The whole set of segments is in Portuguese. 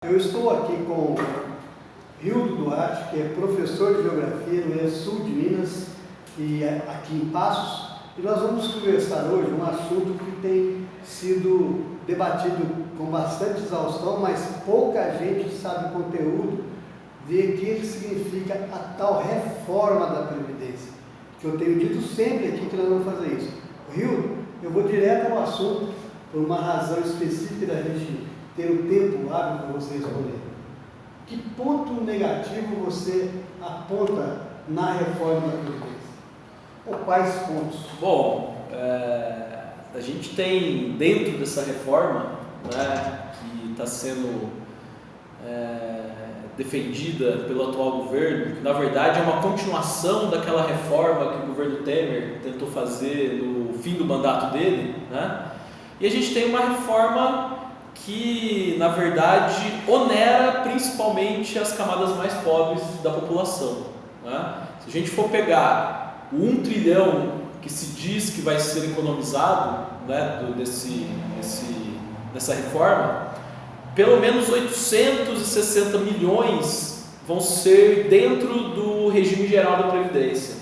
Eu estou aqui com o Hildo Duarte, que é professor de Geografia no Sul de Minas, e aqui em Passos, e nós vamos conversar hoje um assunto que tem sido debatido com bastante exaustão, mas pouca gente sabe o conteúdo de que significa a tal reforma da Previdência, que eu tenho dito sempre aqui que nós vamos fazer isso. Hildo, eu vou direto ao assunto, por uma razão específica da gente ter o tempo hábil para você responder. Que ponto negativo você aponta na reforma da Previdência? Ou quais pontos? Bom, a gente tem dentro dessa reforma, né, que está sendo defendida pelo atual governo, que na verdade é uma continuação daquela reforma que o governo Temer tentou fazer no fim do mandato dele, né? E a gente tem uma reforma que, na verdade, onera principalmente as camadas mais pobres da população, né? Se a gente for pegar o 1 trilhão que se diz que vai ser economizado, né, dessa reforma, pelo menos 860 milhões vão ser dentro do regime geral da Previdência.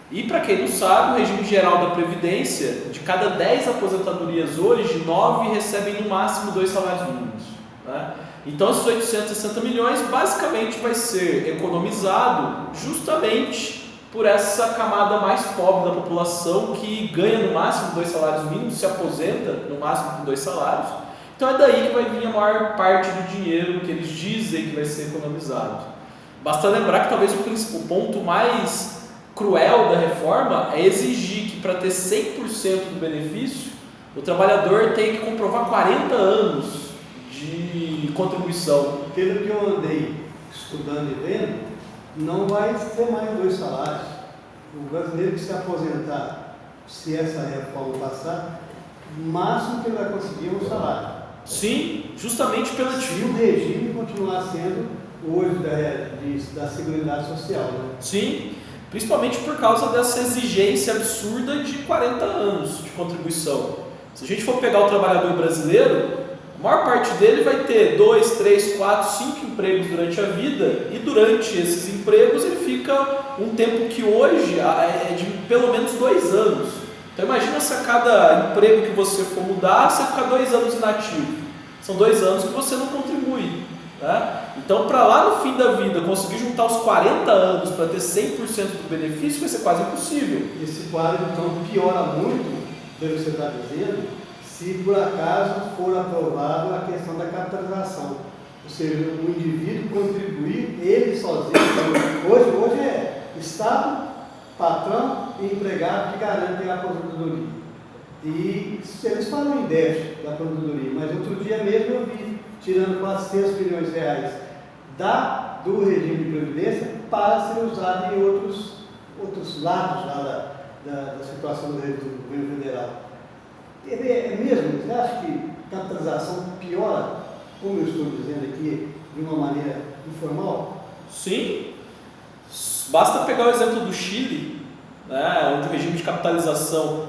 E para quem não sabe, o regime geral da Previdência, de cada 10 aposentadorias hoje, 9 recebem no máximo 2 salários mínimos, né? Então esses 860 milhões basicamente vai ser economizado justamente por essa camada mais pobre da população que ganha no máximo 2 salários mínimos, se aposenta no máximo com 2 salários. Então é daí que vai vir a maior parte do dinheiro que eles dizem que vai ser economizado. Basta lembrar que talvez o ponto mais cruel da reforma é exigir que para ter 100% do benefício, o trabalhador tem que comprovar 40 anos de contribuição. Pelo que eu andei estudando e vendo, não vai ser mais 2 salários. O brasileiro que se aposentar, se essa reforma passar, o máximo que ele vai conseguir é 1 salário. Sim, justamente pelo se o regime continuar sendo hoje da Seguridade Social, né? Sim, principalmente por causa dessa exigência absurda de 40 anos de contribuição. Se a gente for pegar o trabalhador brasileiro, a maior parte dele vai ter 2, 3, 4, 5 empregos durante a vida, e durante esses empregos ele fica um tempo que hoje é de pelo menos 2 anos. Então imagina se a cada emprego que você for mudar, você ficar 2 anos inativo. São 2 anos que você não contribui, né? Então, para lá no fim da vida conseguir juntar os 40 anos para ter 100% do benefício vai ser quase impossível. Esse quadro então piora muito, pelo que você está dizendo, se por acaso for aprovado a questão da capitalização. Ou seja, o indivíduo contribuir ele sozinho. Hoje é Estado, patrão e empregado que garantem a aposentadoria. E eles falam em déficit da aposentadoria, mas outro dia mesmo eu vi tirando 400 milhões de reais do regime de previdência para ser usado em outros lados lá da situação do governo federal. É mesmo? Você acha que a capitalização piora, como eu estou dizendo aqui, de uma maneira informal? Sim. Basta pegar o exemplo do Chile, né, onde o regime de capitalização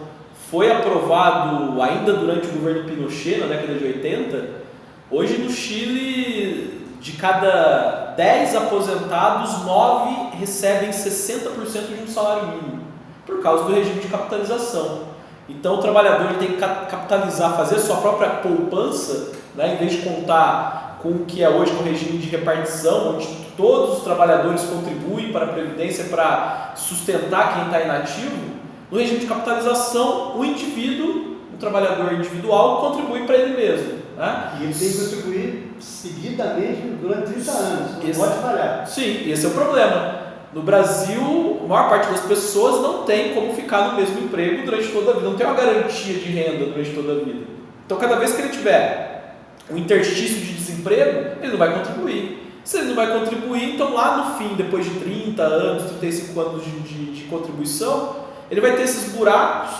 foi aprovado ainda durante o governo Pinochet, na década de 80. Hoje no Chile, de cada 10 aposentados, 9 recebem 60% de um salário mínimo, por causa do regime de capitalização. Então o trabalhador tem que capitalizar, fazer a sua própria poupança, né, em vez de contar com o que é hoje o regime de repartição, onde todos os trabalhadores contribuem para a Previdência para sustentar quem está inativo. No regime de capitalização, o indivíduo, o trabalhador individual, contribui para ele mesmo, né? E ele tem que contribuir seguidamente durante 30 anos, não pode falhar. Sim, esse é o problema. No Brasil, a maior parte das pessoas não tem como ficar no mesmo emprego durante toda a vida, não tem uma garantia de renda durante toda a vida. Então, cada vez que ele tiver um interstício de desemprego, ele não vai contribuir. Se ele não vai contribuir, então lá no fim, depois de 30 anos, 35 anos de contribuição, ele vai ter esses buracos,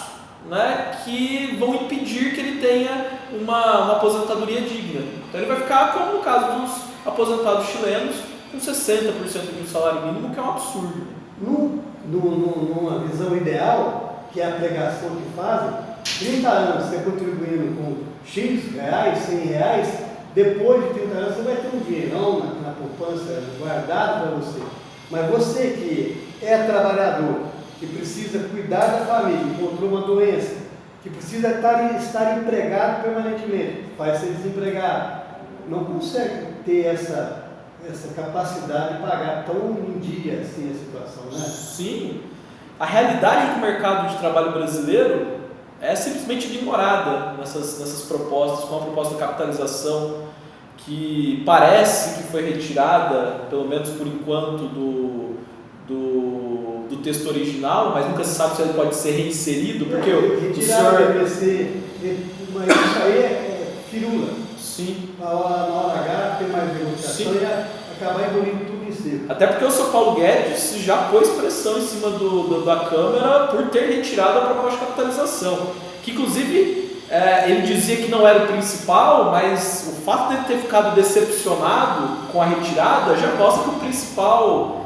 né, que vão impedir que ele tenha uma aposentadoria digna. Então ele vai ficar como no caso dos aposentados chilenos, com 60% de um salário mínimo, que é um absurdo. Numa visão ideal, que é a pregação que fazem, 30 anos você contribuindo com X reais, 100 reais, depois de 30 anos você vai ter um dinheirão na poupança guardado para você. Mas você que é trabalhador, que precisa cuidar da família, encontrou uma doença, que precisa estar empregado permanentemente, vai ser desempregado, não consegue ter essa capacidade de pagar tão em dia assim a situação, né? Sim. A realidade do mercado de trabalho brasileiro é simplesmente ignorada nessas propostas, com a proposta de capitalização que parece que foi retirada, pelo menos por enquanto, do texto original, mas nunca se sabe se ele pode ser reinserido, porque o senhor... Mas isso aí é firula. Sim. Na hora H tem mais negociação e acabar engolindo tudo em si. Até porque o Sr. Paulo Guedes já pôs pressão em cima da Câmara por ter retirado a proposta de capitalização, que inclusive ele dizia que não era o principal, mas o fato de ele ter ficado decepcionado com a retirada já mostra que o principal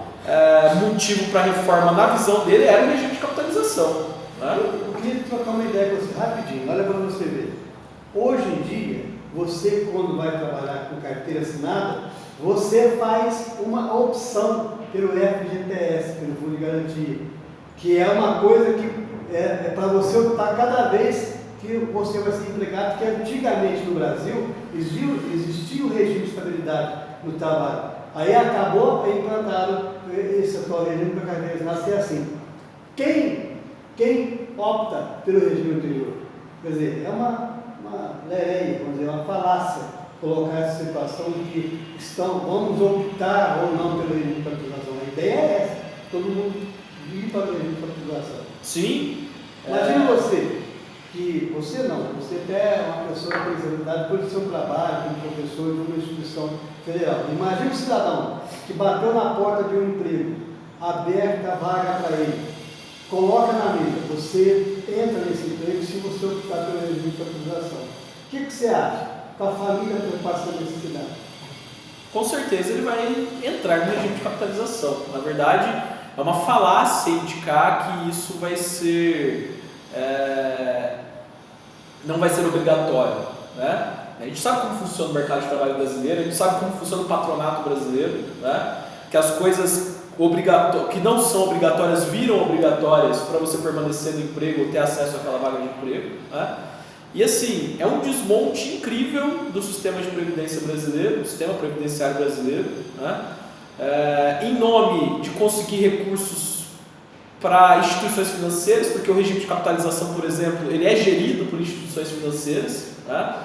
motivo para a reforma, na visão dele, era o regime de capitalização. Né? Eu queria trocar uma ideia com você rapidinho, olha para você ver. Hoje em dia, você quando vai trabalhar com carteira assinada, você faz uma opção pelo FGTS, pelo Fundo de Garantia, que é uma coisa que é para você optar cada vez que você vai ser empregado, porque antigamente no Brasil existia o regime de estabilidade no trabalho. Aí acabou e implantaram esse atual regime para carteira assinada ser assim. Quem opta pelo regime anterior? Quer dizer, é uma lereia, vamos dizer, uma falácia colocar essa situação de que vamos optar ou não pelo regime de capitalização. A ideia é essa, todo mundo ir para o regime de capitalização. Sim. Imagina você até é uma pessoa que tem responsabilidade por seu trabalho, como professor de uma instituição federal. Imagina um cidadão que bateu na porta de um emprego, aberta a vaga para ele, coloca na mesa, você entra nesse emprego se você optar pelo regime de capitalização. O que você acha? Com a família passando necessidade? Com certeza ele vai entrar no regime de capitalização. Na verdade, é uma falácia indicar que isso vai ser... não vai ser obrigatório, né? A gente sabe como funciona o mercado de trabalho brasileiro, a gente sabe como funciona o patronato brasileiro, né? Que as coisas que não são obrigatórias viram obrigatórias para você permanecer no emprego ou ter acesso àquela vaga de emprego, né? E assim, é um desmonte incrível do sistema de previdência brasileiro, do sistema previdenciário brasileiro, né? Em nome de conseguir recursos para instituições financeiras, porque o regime de capitalização, por exemplo, ele é gerido por instituições financeiras, né?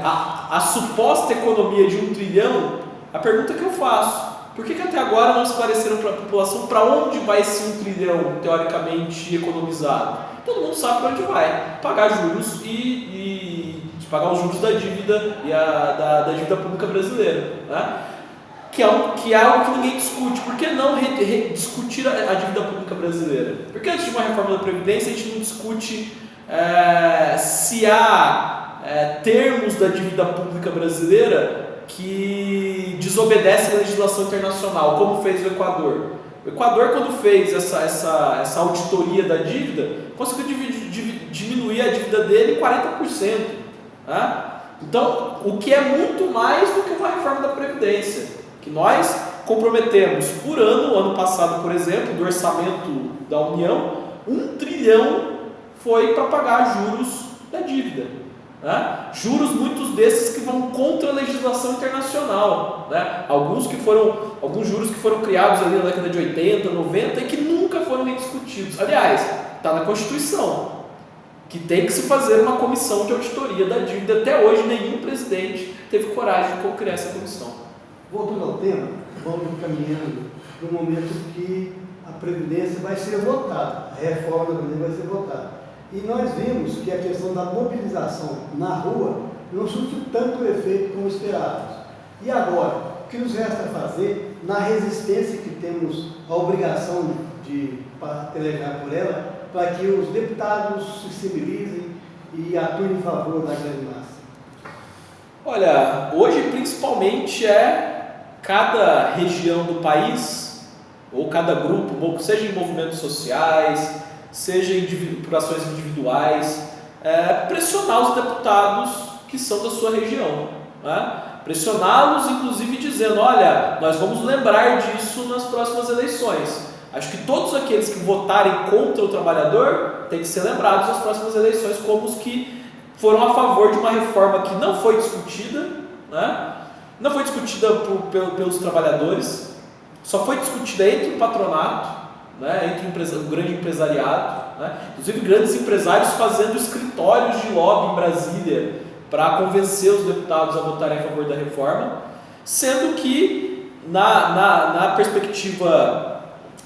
A suposta economia de 1 trilhão, a pergunta que eu faço, por que até agora não esclareceram para a população para onde vai esse 1 trilhão teoricamente economizado? Todo mundo sabe para onde vai, pagar juros e pagar os juros da dívida e da dívida pública brasileira, né? Que é algo que ninguém discute. Por que não discutir a dívida pública brasileira? Porque antes de uma reforma da Previdência a gente não discute se há termos da dívida pública brasileira que desobedecem a legislação internacional, como fez o Equador. O Equador, quando fez essa auditoria da dívida, conseguiu diminuir a dívida dele em 40%. Né? Então, o que é muito mais do que uma reforma da Previdência, que nós comprometemos por ano passado, por exemplo, do orçamento da União, 1 trilhão foi para pagar juros da dívida. Né? Juros, muitos desses que vão contra a legislação internacional, né? Alguns juros que foram criados ali na década de 80, 90 e que nunca foram rediscutidos. Aliás, está na Constituição que tem que se fazer uma comissão de auditoria da dívida. Até hoje nenhum presidente teve coragem de criar essa comissão. Voltando ao tema, vamos caminhando para o momento que a Previdência vai ser votada, a reforma da Previdência vai ser votada. E nós vimos que a questão da mobilização na rua não surtiu tanto efeito como esperávamos. E agora, o que nos resta fazer na resistência que temos a obrigação de pelejar por ela, para que os deputados se civilizem e atuem em favor da grande massa? Olha, hoje principalmente cada região do país, ou cada grupo, seja em movimentos sociais, seja por ações individuais, pressionar os deputados que são da sua região. né? Pressioná-los, inclusive dizendo, olha, nós vamos lembrar disso nas próximas eleições. Acho que todos aqueles que votarem contra o trabalhador têm que ser lembrados nas próximas eleições como os que foram a favor de uma reforma que não foi discutida, né? Não foi discutida pelos trabalhadores, só foi discutida entre o patronato, né? Entre o grande empresariado, né? Inclusive grandes empresários fazendo escritórios de lobby em Brasília para convencer os deputados a votarem a favor da reforma, sendo que na perspectiva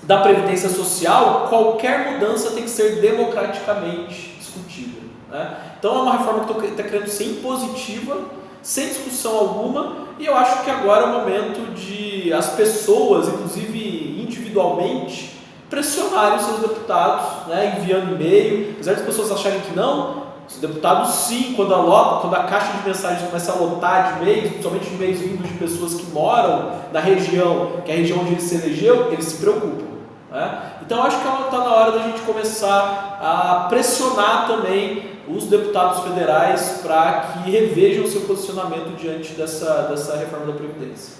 da Previdência Social, qualquer mudança tem que ser democraticamente discutida, né? Então é uma reforma que está querendo ser impositiva, sem discussão alguma, e eu acho que agora é o momento de as pessoas, inclusive individualmente, pressionarem os seus deputados, né? Enviando e-mail, apesar das pessoas acharem que não, os deputados sim, quando a caixa de mensagens começa a lotar de e-mails, principalmente de e-mails vindos de pessoas que moram na região, que é a região onde ele se elegeu, eles se preocupam, né? Então eu acho que está na hora da gente começar a pressionar também os deputados federais para que revejam o seu posicionamento diante dessa reforma da Previdência.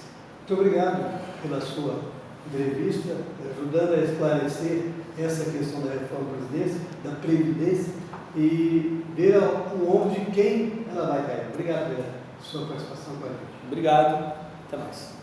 Muito obrigado pela sua entrevista, ajudando a esclarecer essa questão da reforma da Previdência e ver o ombro de quem ela vai cair. Obrigado pela sua participação com a gente. Obrigado, até mais.